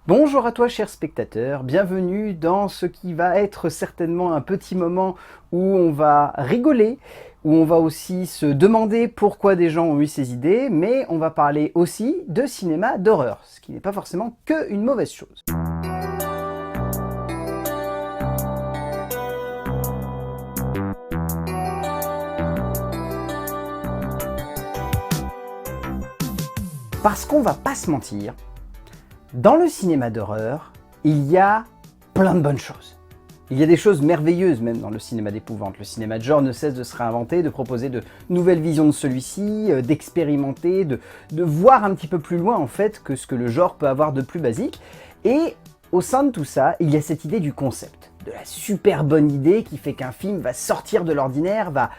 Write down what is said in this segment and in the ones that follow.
Bonjour à toi cher spectateur, bienvenue dans ce qui va être certainement un petit moment où on va rigoler, où on va aussi se demander pourquoi des gens ont eu ces idées, mais on va parler aussi de cinéma d'horreur, ce qui n'est pas forcément que une mauvaise chose. Parce qu'on va pas se mentir, dans le cinéma d'horreur, il y a plein de bonnes choses. Il y a des choses merveilleuses même dans le cinéma d'épouvante. Le cinéma de genre ne cesse de se réinventer, de proposer de nouvelles visions de celui-ci, d'expérimenter, de voir un petit peu plus loin en fait que ce que le genre peut avoir de plus basique. Et au sein de tout ça, il y a cette idée du concept, de la super bonne idée qui fait qu'un film va sortir de l'ordinaire, va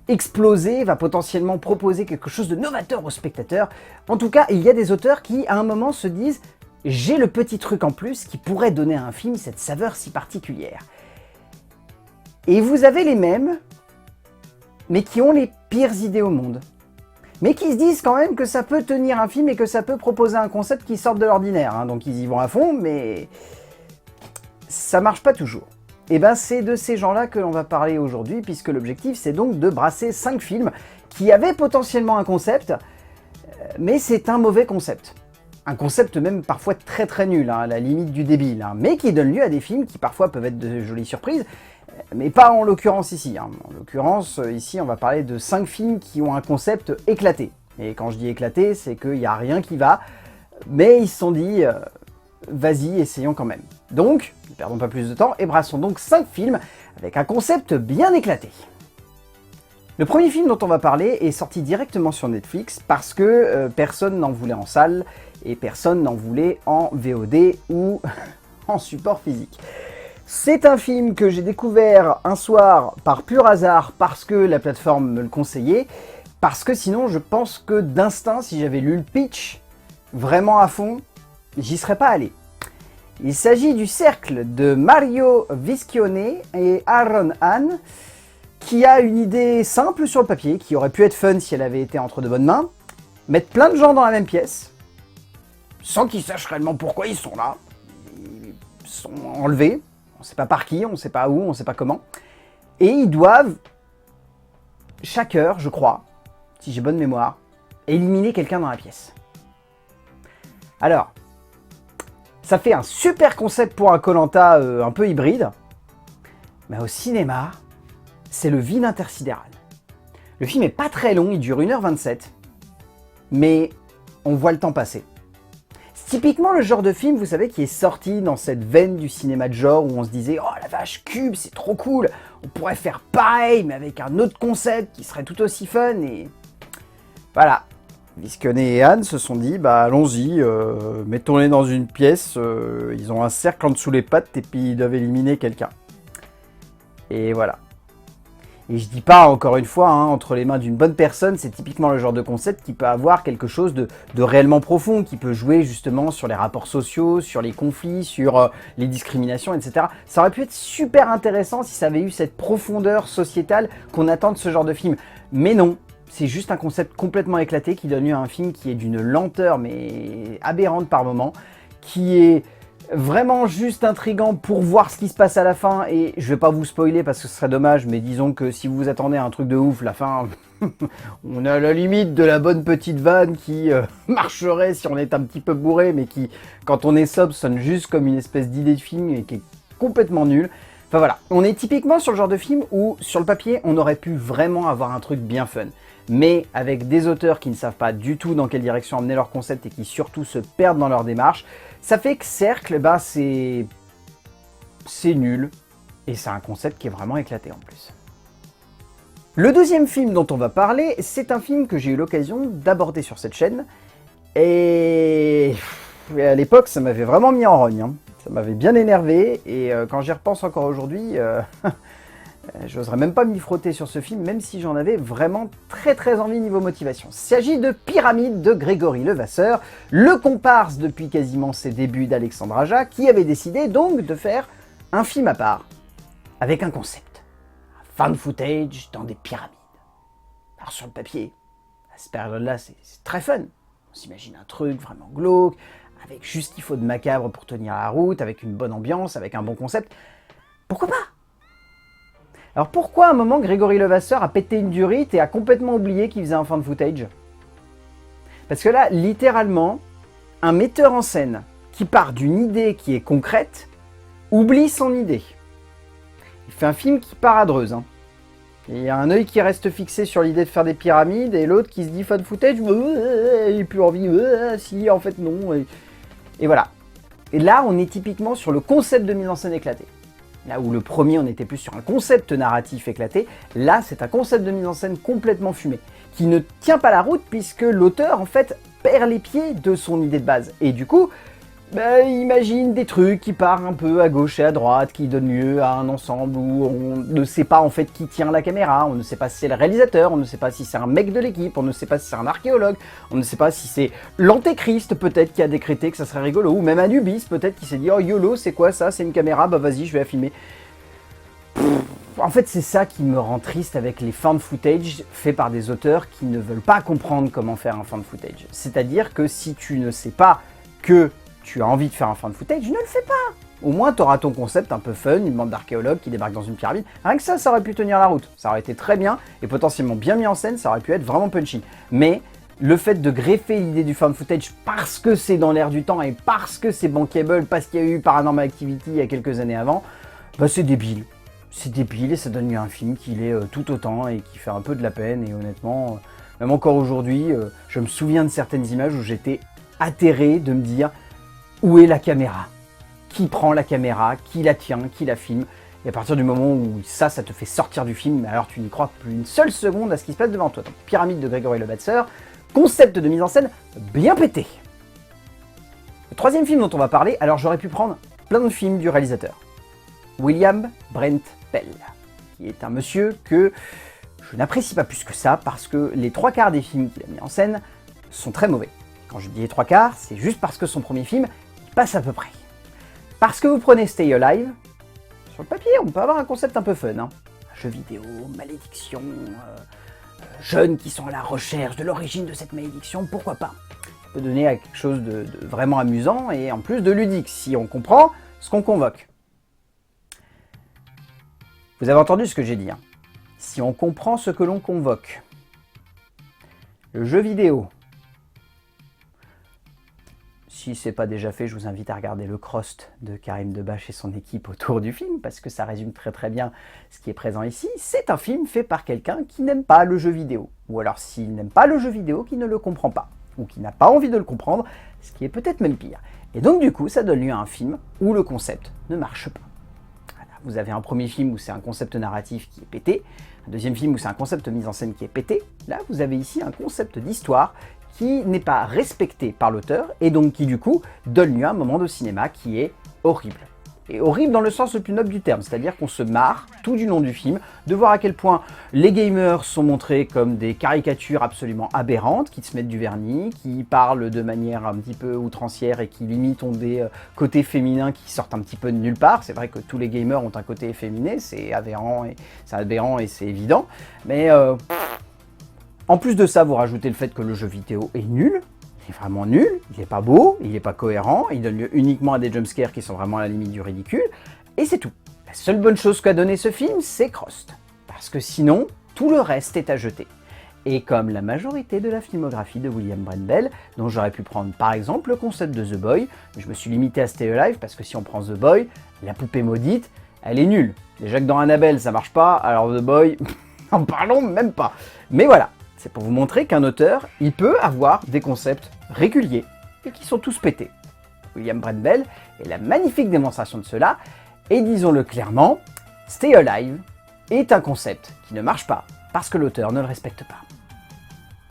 exploser, va potentiellement proposer quelque chose de novateur au spectateur. En tout cas, il y a des auteurs qui à un moment se disent « j'ai le petit truc en plus qui pourrait donner à un film cette saveur si particulière ». Et vous avez les mêmes, mais qui ont les pires idées au monde. Mais qui se disent quand même que ça peut tenir un film et que ça peut proposer un concept qui sorte de l'ordinaire. Hein. Donc ils y vont à fond, mais ça marche pas toujours. Et ben c'est de ces gens-là que l'on va parler aujourd'hui, puisque l'objectif c'est donc de brasser 5 films qui avaient potentiellement un concept, mais c'est un mauvais concept. Un concept même parfois très très nul, hein, à la limite du débile, hein, mais qui donne lieu à des films qui parfois peuvent être de jolies surprises, mais pas en l'occurrence ici. Hein. En l'occurrence, ici, on va parler de 5 films qui ont un concept éclaté. Et quand je dis éclaté, c'est qu'il n'y a rien qui va, mais ils se sont dit, vas-y, essayons quand même. Donc, ne perdons pas plus de temps et brassons donc 5 films avec un concept bien éclaté. Le premier film dont on va parler est sorti directement sur Netflix parce que personne n'en voulait en salle et personne n'en voulait en VOD ou en support physique. C'est un film que j'ai découvert un soir par pur hasard parce que la plateforme me le conseillait, parce que sinon je pense que d'instinct, si j'avais lu le pitch vraiment à fond, j'y serais pas allé. Il s'agit du Cercle de Mario Viscione et Aaron Hahn, qui a une idée simple sur le papier, qui aurait pu être fun si elle avait été entre de bonnes mains, mettre plein de gens dans la même pièce, sans qu'ils sachent réellement pourquoi ils sont là, ils sont enlevés, on ne sait pas par qui, on ne sait pas où, on ne sait pas comment, et ils doivent, chaque heure, je crois, si j'ai bonne mémoire, éliminer quelqu'un dans la pièce. Alors, ça fait un super concept pour un Koh-Lanta un peu hybride, mais au cinéma, c'est le vide intersidéral. Le film est pas très long, il dure 1h27, mais on voit le temps passer. C'est typiquement le genre de film, vous savez, qui est sorti dans cette veine du cinéma de genre où on se disait « Oh la vache, Cube, c'est trop cool, on pourrait faire pareil, mais avec un autre concept qui serait tout aussi fun » et voilà. Viscione et Hahn se sont dit « Bah allons-y, mettons-les dans une pièce, ils ont un cercle en dessous les pattes et puis ils doivent éliminer quelqu'un. » Et voilà. Et je dis pas, encore une fois, hein, entre les mains d'une bonne personne, c'est typiquement le genre de concept qui peut avoir quelque chose de réellement profond, qui peut jouer justement sur les rapports sociaux, sur les conflits, sur les discriminations, etc. Ça aurait pu être super intéressant si ça avait eu cette profondeur sociétale qu'on attend de ce genre de film. Mais non, c'est juste un concept complètement éclaté qui donne lieu à un film qui est d'une lenteur mais aberrante par moment, qui est vraiment juste intriguant pour voir ce qui se passe à la fin, et je vais pas vous spoiler parce que ce serait dommage, mais disons que si vous vous attendez à un truc de ouf, la fin, on est à la limite de la bonne petite vanne qui marcherait si on est un petit peu bourré, mais qui, quand on est sobre, sonne juste comme une espèce d'idée de film et qui est complètement nulle. Enfin voilà, on est typiquement sur le genre de film où, sur le papier, on aurait pu vraiment avoir un truc bien fun. Mais avec des auteurs qui ne savent pas du tout dans quelle direction emmener leur concept et qui surtout se perdent dans leur démarche, ça fait que Cercle, bah c'est nul, et c'est un concept qui est vraiment éclaté en plus. Le deuxième film dont on va parler, c'est un film que j'ai eu l'occasion d'aborder sur cette chaîne, et à l'époque ça m'avait vraiment mis en rogne, hein. Ça m'avait bien énervé, et quand j'y repense encore aujourd'hui, j'oserais même pas m'y frotter sur ce film, même si j'en avais vraiment très envie niveau motivation. Il s'agit de Pyramide de Grégory Levasseur, le comparse depuis quasiment ses débuts d'Alexandre Aja, qui avait décidé donc de faire un film à part, avec un concept. Un fan footage dans des pyramides. Alors sur le papier, à cette période-là, c'est très fun. On s'imagine un truc vraiment glauque, avec juste ce qu'il faut de macabre pour tenir la route, avec une bonne ambiance, avec un bon concept. Pourquoi pas? Alors pourquoi à un moment Grégory Levasseur a pété une durite et a complètement oublié qu'il faisait un fan footage? Parce que là, littéralement, un metteur en scène qui part d'une idée qui est concrète, oublie son idée. Il fait un film qui part à Dreuze. Il y a un œil qui reste fixé sur l'idée de faire des pyramides et l'autre qui se dit fan footage, il n'a plus envie, si en fait non. Et voilà. Et là, on est typiquement sur le concept de mise en scène éclaté. Là où le premier, on était plus sur un concept narratif éclaté, là, c'est un concept de mise en scène complètement fumé, qui ne tient pas la route puisque l'auteur, en fait, perd les pieds de son idée de base. Et du coup, imagine des trucs qui partent un peu à gauche et à droite, qui donnent lieu à un ensemble où on ne sait pas en fait qui tient la caméra, on ne sait pas si c'est le réalisateur, on ne sait pas si c'est un mec de l'équipe, on ne sait pas si c'est un archéologue, on ne sait pas si c'est l'antéchrist peut-être qui a décrété que ça serait rigolo, ou même Anubis peut-être qui s'est dit « Oh YOLO, c'est quoi ça? C'est une caméra, bah vas-y, je vais la filmer ». En fait, c'est ça qui me rend triste avec les fan footage faits par des auteurs qui ne veulent pas comprendre comment faire un fan footage. C'est-à-dire que si tu ne sais pas que tu as envie de faire un fan footage, ne le fais pas. Au moins, tu auras ton concept un peu fun, une bande d'archéologues qui débarquent dans une pyramide. Rien que ça aurait pu tenir la route. Ça aurait été très bien et potentiellement bien mis en scène, ça aurait pu être vraiment punchy. Mais le fait de greffer l'idée du fan footage parce que c'est dans l'air du temps et parce que c'est bankable, parce qu'il y a eu Paranormal Activity il y a quelques années avant, c'est débile. C'est débile et ça donne lieu à un film qui l'est tout autant et qui fait un peu de la peine. Et honnêtement, même encore aujourd'hui, je me souviens de certaines images où j'étais atterré de me dire où est la caméra? Qui prend la caméra? Qui la tient? Qui la filme? Et à partir du moment où ça te fait sortir du film, alors tu n'y crois plus une seule seconde à ce qui se passe devant toi. Donc, Pyramide de Grégory Levasseur, concept de mise en scène bien pété. Le troisième film dont on va parler, alors j'aurais pu prendre plein de films du réalisateur. William Brent Bell, qui est un monsieur que je n'apprécie pas plus que ça parce que les 3/4 des films qu'il a mis en scène sont très mauvais. Quand je dis les 3/4, c'est juste parce que son premier film passe à peu près. Parce que vous prenez Stay Alive, sur le papier, on peut avoir un concept un peu fun. Un jeu vidéo, malédiction, jeunes qui sont à la recherche de l'origine de cette malédiction, pourquoi pas? Ça peut donner à quelque chose de vraiment amusant et en plus de ludique, si on comprend ce qu'on convoque. Vous avez entendu ce que j'ai dit, hein. Si on comprend ce que l'on convoque. Le jeu vidéo. Si ce n'est pas déjà fait, je vous invite à regarder le Crost de Karim Debache et son équipe autour du film, parce que ça résume très très bien ce qui est présent ici. C'est un film fait par quelqu'un qui n'aime pas le jeu vidéo. Ou alors s'il n'aime pas le jeu vidéo, qui ne le comprend pas. Ou qui n'a pas envie de le comprendre, ce qui est peut-être même pire. Et donc du coup, ça donne lieu à un film où le concept ne marche pas. Voilà. Vous avez un premier film où c'est un concept narratif qui est pété, un deuxième film où c'est un concept de mise en scène qui est pété. Là, vous avez ici un concept d'histoire qui n'est pas respecté par l'auteur et donc qui du coup donne lieu à un moment de cinéma qui est horrible. Et horrible dans le sens le plus noble du terme, c'est-à-dire qu'on se marre tout du long du film de voir à quel point les gamers sont montrés comme des caricatures absolument aberrantes, qui se mettent du vernis, qui parlent de manière un petit peu outrancière et qui limite ont des côtés féminins qui sortent un petit peu de nulle part. C'est vrai que tous les gamers ont un côté efféminé, c'est aberrant et c'est évident, mais en plus de ça, vous rajoutez le fait que le jeu vidéo est nul, il est vraiment nul, il n'est pas beau, il n'est pas cohérent, il donne lieu uniquement à des jumpscares qui sont vraiment à la limite du ridicule, et c'est tout. La seule bonne chose qu'a donné ce film, c'est Crost. Parce que sinon, tout le reste est à jeter. Et comme la majorité de la filmographie de William Brent Bell, dont j'aurais pu prendre par exemple le concept de The Boy, mais je me suis limité à Stay Alive parce que si on prend The Boy, la poupée maudite, elle est nulle. Déjà que dans Annabelle ça marche pas, alors The Boy, n'en parlons même pas. Mais voilà. C'est pour vous montrer qu'un auteur, il peut avoir des concepts réguliers et qui sont tous pétés. William Brent Bell est la magnifique démonstration de cela, et disons-le clairement, Stay Alive est un concept qui ne marche pas parce que l'auteur ne le respecte pas.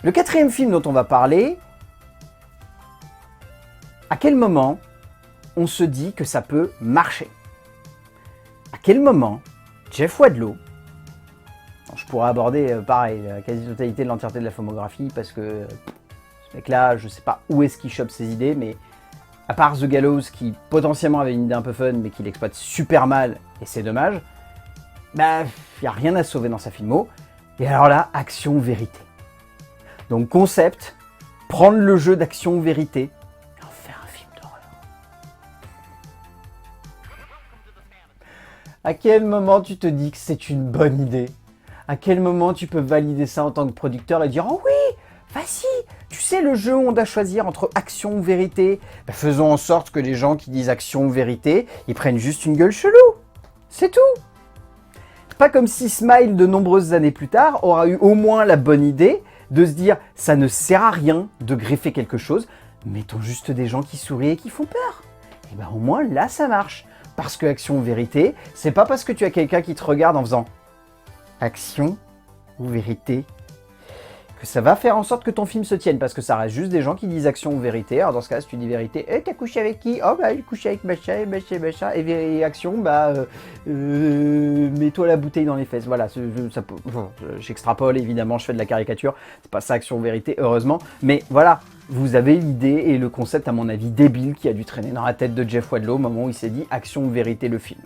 Le quatrième film dont on va parler, à quel moment on se dit que ça peut marcher? À quel moment Jeff Wadlow, je pourrais aborder, pareil, la quasi-totalité de l'entièreté de la filmographie, parce que ce mec-là, je sais pas où est-ce qu'il chope ses idées, mais à part The Gallows, qui potentiellement avait une idée un peu fun, mais qui l'exploite super mal, et c'est dommage, il n'y a rien à sauver dans sa filmo. Et alors là, action, vérité. Donc concept, prendre le jeu d'action ou vérité et en faire un film d'horreur. À quel moment tu te dis que c'est une bonne idée? À quel moment tu peux valider ça en tant que producteur et dire « Oh oui, vas-y, tu sais le jeu où on doit choisir entre action ou vérité, ben faisons en sorte que les gens qui disent action ou vérité, ils prennent juste une gueule chelou. C'est tout. » Pas comme si Smile, de nombreuses années plus tard, aura eu au moins la bonne idée de se dire « Ça ne sert à rien de greffer quelque chose, mettons juste des gens qui sourient et qui font peur. » Et ben au moins là ça marche. Parce que action ou vérité, c'est pas parce que tu as quelqu'un qui te regarde en faisant action ou vérité que ça va faire en sorte que ton film se tienne, parce que ça reste juste des gens qui disent action ou vérité. Alors dans ce cas, si tu dis vérité, t'as couché avec qui? Oh bah il couché avec machin, machin, machin. Et action, bah mets-toi la bouteille dans les fesses. Voilà, j'extrapole évidemment, je fais de la caricature. C'est pas ça action ou vérité, heureusement. Mais voilà, vous avez l'idée et le concept à mon avis débile qui a dû traîner dans la tête de Jeff Wadlow au moment où il s'est dit action ou vérité le film.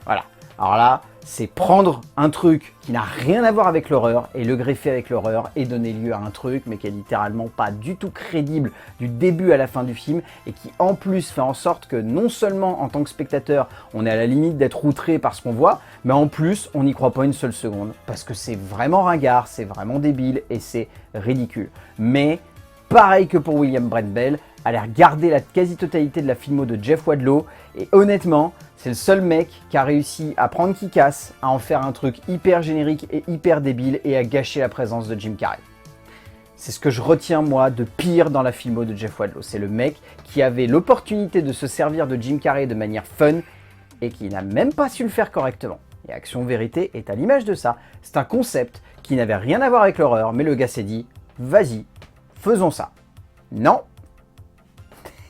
Voilà. Alors là, c'est prendre un truc qui n'a rien à voir avec l'horreur et le greffer avec l'horreur et donner lieu à un truc mais qui est littéralement pas du tout crédible du début à la fin du film et qui en plus fait en sorte que non seulement en tant que spectateur on est à la limite d'être outré par ce qu'on voit, mais en plus on n'y croit pas une seule seconde parce que c'est vraiment ringard, c'est vraiment débile et c'est ridicule. Mais pareil que pour William Brent Bell, aller regarder la quasi-totalité de la filmo de Jeff Wadlow et honnêtement, c'est le seul mec qui a réussi à prendre Kick-Ass, à en faire un truc hyper générique et hyper débile et à gâcher la présence de Jim Carrey. C'est ce que je retiens moi de pire dans la filmo de Jeff Wadlow. C'est le mec qui avait l'opportunité de se servir de Jim Carrey de manière fun et qui n'a même pas su le faire correctement. Et Action Vérité est à l'image de ça. C'est un concept qui n'avait rien à voir avec l'horreur, mais le gars s'est dit « Vas-y, faisons ça ». Non.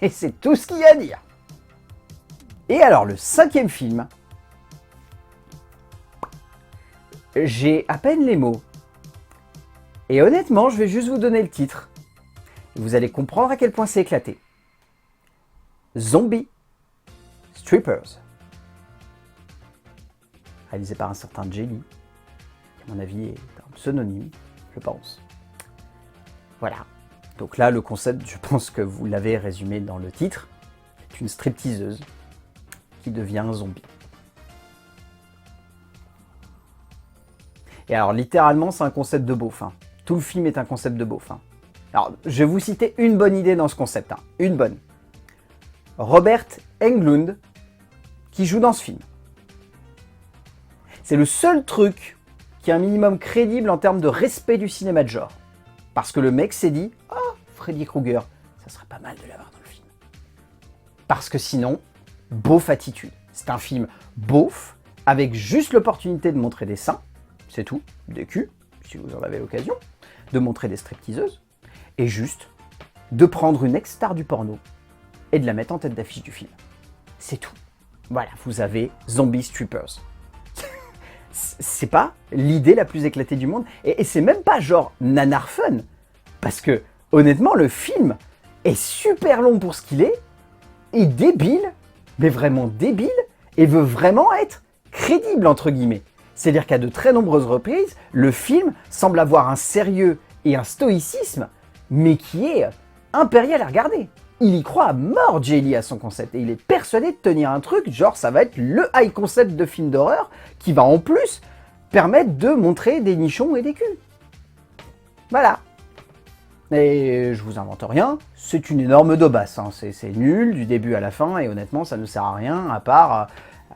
Et c'est tout ce qu'il y a à dire. Et alors, le 5e film, j'ai à peine les mots. Et honnêtement, je vais juste vous donner le titre. Et vous allez comprendre à quel point c'est éclaté. Zombie Strippers. Réalisé par un certain Jay Lee, qui à mon avis est un pseudonyme, je pense. Voilà. Donc là, le concept, je pense que vous l'avez résumé dans le titre. C'est une stripteaseuse qui devient un zombie. Et alors, littéralement, c'est un concept de beauf. Hein. Tout le film est un concept de beauf. Hein. Alors, je vais vous citer une bonne idée dans ce concept. Hein. Une bonne. Robert Englund, qui joue dans ce film. C'est le seul truc qui est un minimum crédible en termes de respect du cinéma de genre. Parce que le mec s'est dit « Oh, Freddy Krueger, ça serait pas mal de l'avoir dans le film. » Parce que sinon, beauf attitude. C'est un film beauf, avec juste l'opportunité de montrer des seins, c'est tout, des culs, si vous en avez l'occasion, de montrer des stripteaseuses, et juste de prendre une ex-star du porno et de la mettre en tête d'affiche du film. C'est tout. Voilà, vous avez Zombie Strippers. C'est pas l'idée la plus éclatée du monde, et c'est même pas genre nanar fun, parce que honnêtement le film est super long pour ce qu'il est, et débile, mais vraiment débile, et veut vraiment être crédible entre guillemets. C'est-à-dire qu'à de très nombreuses reprises, le film semble avoir un sérieux et un stoïcisme, mais qui est impérial à regarder. Il y croit à mort, Jay Lee, à son concept, et il est persuadé de tenir un truc, genre ça va être le high concept de film d'horreur, qui va en plus permettre de montrer des nichons et des culs. Voilà. Et je vous invente rien, c'est une énorme daubasse, hein. C'est nul du début à la fin, et honnêtement ça ne sert à rien à part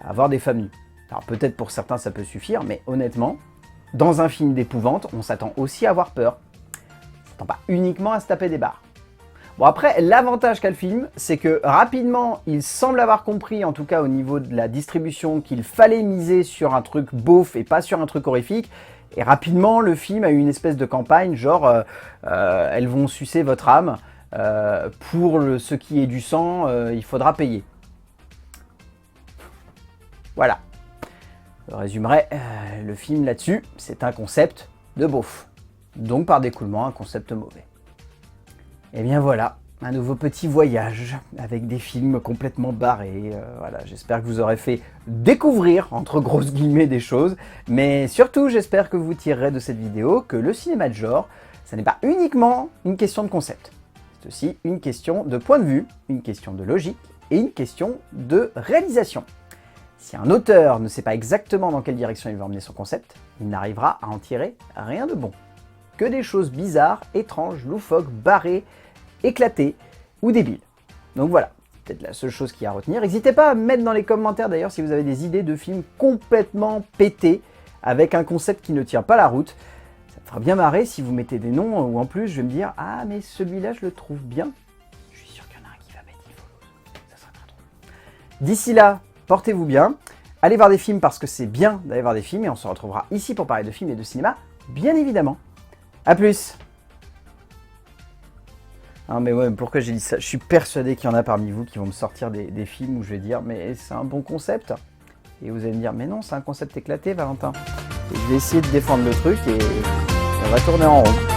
avoir des femmes nues. Alors peut-être pour certains ça peut suffire, mais honnêtement, dans un film d'épouvante, on s'attend aussi à avoir peur. On s'attend pas uniquement à se taper des barres. Bon après, l'avantage qu'a le film, c'est que rapidement, il semble avoir compris, en tout cas au niveau de la distribution, qu'il fallait miser sur un truc beauf et pas sur un truc horrifique. Et rapidement, le film a eu une espèce de campagne, genre elles vont sucer votre âme, pour ce qui est du sang, il faudra payer. Voilà. Je résumerai le film là-dessus, c'est un concept de beauf. Donc par découlement, un concept mauvais. Et bien voilà, un nouveau petit voyage avec des films complètement barrés. Voilà, j'espère que vous aurez fait découvrir, entre grosses guillemets, des choses. Mais surtout, j'espère que vous tirerez de cette vidéo que le cinéma de genre, ça n'est pas uniquement une question de concept. c'est aussi une question de point de vue, une question de logique et une question de réalisation. Si un auteur ne sait pas exactement dans quelle direction il veut emmener son concept, il n'arrivera à en tirer rien de bon. Que des choses bizarres, étranges, loufoques, barrées, éclatées ou débiles. Donc voilà, peut-être la seule chose qu'il y a à retenir. N'hésitez pas à me mettre dans les commentaires d'ailleurs si vous avez des idées de films complètement pétés avec un concept qui ne tient pas la route. Ça me fera bien marrer si vous mettez des noms où en plus je vais me dire « Ah mais celui-là je le trouve bien ». Je suis sûr qu'il y en a un qui va mettre Follows. Ça sera très drôle. D'ici là, portez-vous bien. Allez voir des films parce que c'est bien d'aller voir des films et on se retrouvera ici pour parler de films et de cinéma, bien évidemment. A plus. Ah mais ouais, pourquoi j'ai dit ça? Je suis persuadé qu'il y en a parmi vous qui vont me sortir des films où je vais dire « Mais c'est un bon concept ». Et vous allez me dire « Mais non, c'est un concept éclaté, Valentin ». Et je vais essayer de défendre le truc et on va tourner en rond.